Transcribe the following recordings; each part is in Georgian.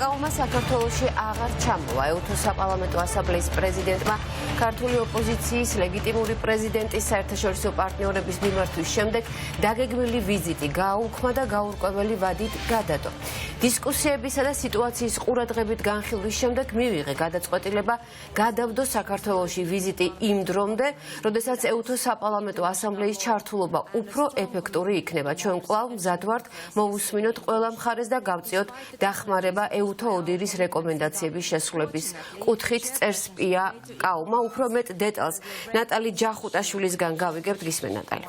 პიაკაუმა საქართველოში აღარ ჩამოვა. ეუთოს საპარლამენტო ასამბლეის პრეზიდენტმა ქართული ოპოზიციის ლეგიტიმური პრეზიდენტის საერთაშორისო პარტნიორების მიმართვის შემდეგ დაგეგმილი ვიზიტი გააუქმა და გაურკვეველი ვადით გადადო. დისკუსიებისა და სიტუაციის ყურადღებით განხილვის შემდეგ მივიღე გადაწყვეტილება გადავდო საქართველოში ვიზიტი იმ დრომდე, როდესაც ეუთოს საპარლამენტო ასამბლეის ჩართულობა უფრო ეფექტური იქნება. ჩვენ კვლავ მზად ვართ მოვუსმინოთ ყველა მხარეს და გავწიოთ დახმარება ეუთო ოდირის რეკომენდაციების შესრულების კუთხით, წერს პიაკაუმა. უფრო მეტ დეტალს ნატალი ჯახუტაშვილისგან გავიგებთ. გისმენ ნატალი.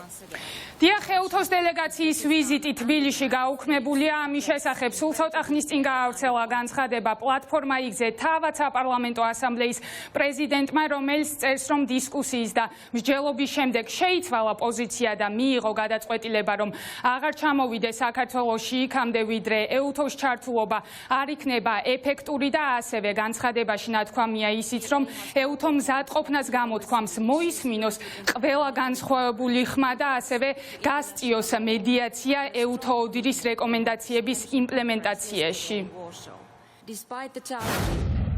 დიახ, ეუთოს დელეგაციის ვიზიტი თბილისში გაუქმებულია. ამის შესახებ სულ ცოტა ხნის წინ გაავრცელა განცხადება პლატფორმა X-ზე თავად საპარლამენტო ასამბლეის პრეზიდენტმა, რომელიც წერს, რომ დისკუსიის და მსჯელობის შემდეგ შეიცვალა პოზიცია და მიიღო გადაწყვეტილება, რომ აღარ ჩამოვიდეს საქართველოში იქამდე, ვიდრე ეუთოს ჩართულობა არ იქნება ეფექტური და ასევე განცხადებაში ნათქვამია ისიც, რომ ეუთო მზადყოფნას გამოთქვამს მოისმინოს ყველა განსხვავებული ხმა და ასევე გასწიოს მედიაცია ეუთო ოდირის რეკომენდაციების იმპლემენტაციაში.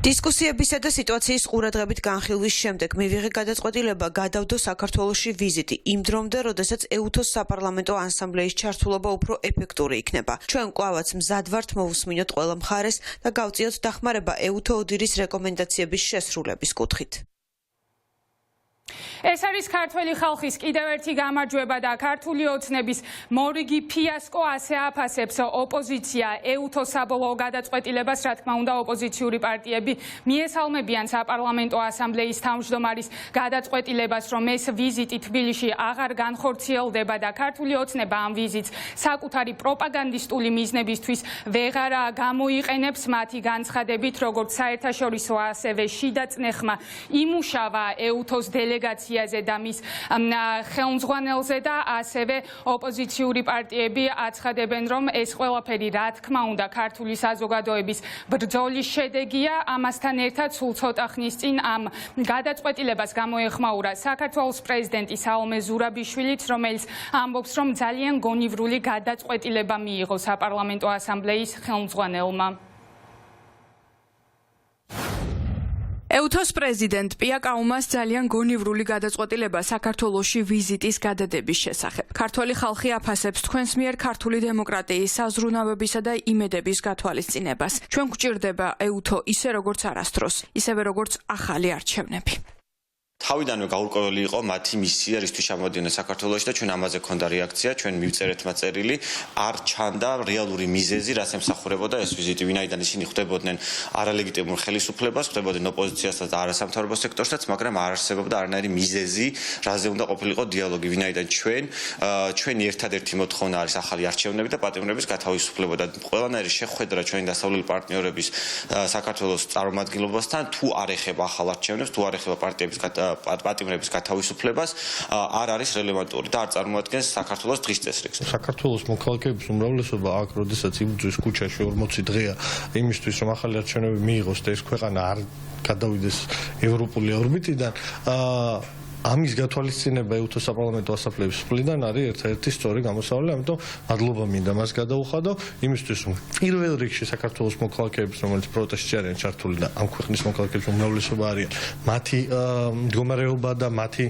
დისკუსიებისა და სიტუაციის ყურადღებით განხილვის შემდეგ მივიღე გადაწყვეტილება გადავდო საქართველოში ვიზიტი იმ დრომდე, როდესაც ეუთოს საპარლამენტო ასამბლეის ჩართულობა უფრო ეფექტური იქნება. ჩვენ კვლავაც მზად ვართ მოვუსმინოთ ყველა მხარეს და გავწიოთ დახმარება ეუთო ოდირის რეკომენდაციების შესრულების კუთხით. ეს არის ქართველი ხალხის კიდევ ერთი გამარჯვება და ქართული ოცნების მორიგი ფიასკო, ასე აფასებს ოპოზიცია ეუთოს საბოლოო გადაწყვეტილებას. რა თქმა უნდა, ოპოზიციური პარტიები მიესალმებიან საპარლამენტო ასამბლეის თავმჯდომარის გადაწყვეტილებას, რომ ეს ვიზიტი თბილისში აღარ განხორციელდება და ქართული ოცნება ამ ვიზიტს საკუთარი პროპაგანდისტული მიზნებისთვის ვეღარ გამოიყენებს. მათი განცხადებით, როგორც საერთაშორისო, ასევე შიდა წნეხმა იმუშავა ეუთოს დელეგაციაზე და მის ხელმძღვანელზე და ასევე ოპოზიციური პარტიები აცხადებენ, რომ ეს ყველაფერი რა თქმა უნდა ქართული საზოგადოების ბრძოლის შედეგია. ამასთან ერთად სულ ცოტა ხნის წინ ამ გადაწყვეტილებას გამოეხმაურა საქართველოს პრეზიდენტი საომე ზურაბიშვილიც, რომელიც ამბობს, რომ ძალიან გონივრული გადაწყვეტილება მიიღო საპარლამენტო ასამბლეის ხელმძღვანელმა. ეუთოს პრეზიდენტ პიაკაუმას ძალიან გონივრული გადაწყვეტილება საქართველოში ვიზიტის გადადების შესახებ. ქართველი ხალხი აფასებს თქვენს მიერ ქართული დემოკრატიის საზრუნავებისა და იმედების გათვალისწინებას. ჩვენ გვჭირდება ეუთო ისე როგორც არასდროს, ისევე როგორც ახალი არჩევნები. თავიდანვე გაურკვეველი იყო მათი მისია, რისთვის ჩამოვიდნენ საქართველოში და ჩვენ ამაზე ქონდა რეაქცია, ჩვენ მივწერეთ მაწერილი, არ ჩანდა რეალური მიზეზი, რაც ემსახურებოდა ეს ვიზიტი, ვინაიდან ისინი ხვდებოდნენ არალეგიტიმურ ხელისუფლებას, ხვდებოდნენ ოპოზიციასაც და არასამთავრობო სექტორსაც, მაგრამ არ არსებობდა არანაირი მიზეზი, რაზე უნდა ყოფილიყო დიალოგი, ვინაიდან ჩვენი ერთადერთი მოთხოვნა არის ახალი არჩევნები და პატიმრების გათავისუფლება და ყველანაირი შეხვედრა ჩვენი დასავლელი პარტნიორების საქართველოს წარმომადგენლობასთან თუ არ ეხება ახალ არჩევნებს, თუ არ ეხება პარტიების პატიმრების გათავისუფლებას არ არის რელევანტური და არ წარმოადგენს საქართველოს დღის წესრიგს. საქართველოს მოქალაქეების უმრავლესობა აქ, როდესაც იბრძვის ქუჩაში 40 დღეა იმისთვის, რომ ახალი არჩევნები მიიღოს და ეს ქვეყანა არ გადავიდეს ევროპული ორბიტიდან, ამის გათვალისწინება ეუთოს საპარლამენტო ასამბლეის მხრიდან არის ერთ-ერთი სწორი გამოსავალი, ამიტომ მადლობა მინდა მას გადაუხადო იმისთვის, რომ პირველ რიგში საქართველოს მოქალაქეების, რომელიც პროტესტში არიან ჩართული და ამ ქვეყნის მოქალაქეების უმრავლესობა არიან, მათი მდგომარეობა და მათი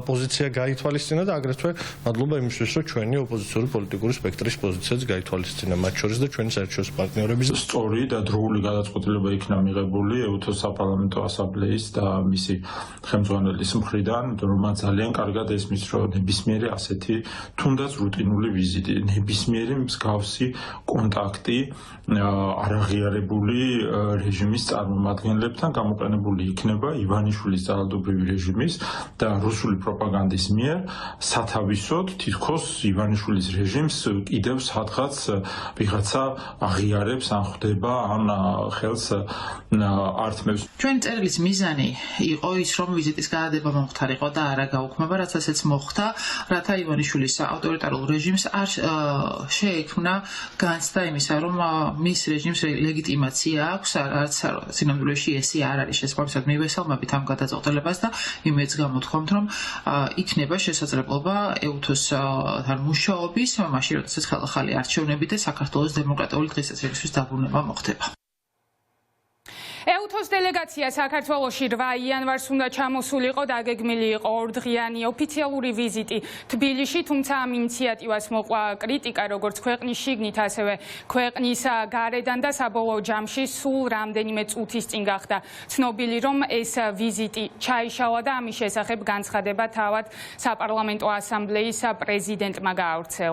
პოზიცია გაითვალისწინა და აგრეთვე მადლობა იმისთვის, რომ ჩვენი ოპოზიციური პოლიტიკური სპექტრის პოზიციაც გაითვალისწინა, მათ შორის და ჩვენი საერთაშორისო პარტნიორების. სწორი და დროული გადაწყვეტილება იქნა მიღებული ეუთოს საპარლამენტო ასამბლეის და მისი ხელმძღვანელის მხრიდან. რომ ძალიან კარგად ესმის, რომ ნებისმიერი ასეთი თუნდაც რუტინული ვიზიტი, ნებისმიერი მსგავსი კონტაქტი არაღიარებული რეჟიმის წარმომადგენლებთან გამოყენებული იქნება ივანიშვილის ძალადობრივი რეჟიმის და რუსული პროპაგანდის მიერ სათავისოდ თითქოს ივანიშვილის რეჟიმს კიდევ სადღაც ვიღაცა აღიარებს ან ხვდება ან ხელს ართმევს. ჩვენი წერილის მიზანი იყო ის, რომ ვიზიტის გადადება მომხდარიყო და არა გაუქმება, რაც ასეც მოხდა, რათა ივანიშვილის ავტორიტარულ რეჟიმს არ შეექმნა განცდა იმისა, რომ მის რეჟიმს ლეგიტიმაცია აქვს, რაც სინამდვილეში ესე არ არის. შესაბამისად მივესალმებით ამ გადაწყვეტილებას და იმედს გამოთქვამთ, რომ იქნება შესაძლებლობა ეუთოსთან მუშაობის, მაშინ როდესაც ახალი არჩევნები და საქართველოს დემოკრატიული დღესასწაულისთვის დაბრუნება მოხდება. ეუთოს დელეგაცია საქართველოში 8 იანვარს უნდა ჩამოსულიყო, დაგეგმილი იყო 2 დღიანი ოფიციალური ვიზიტი თბილისში, თუმცა ამ ინიციატივას მოყვა კრიტიკა როგორც ქვეყნის შიგნით, ასევე ქვეყნის გარედან და საბოლოო ჯამში სულ რამდენიმე წუთის წინ გახდა ცნობილი, რომ ეს ვიზიტი ჩაიშალა და ამის შესახებ განცხადება თავად საპარლამენტო ასამბლეის პრეზიდენტმა გაავრცელა.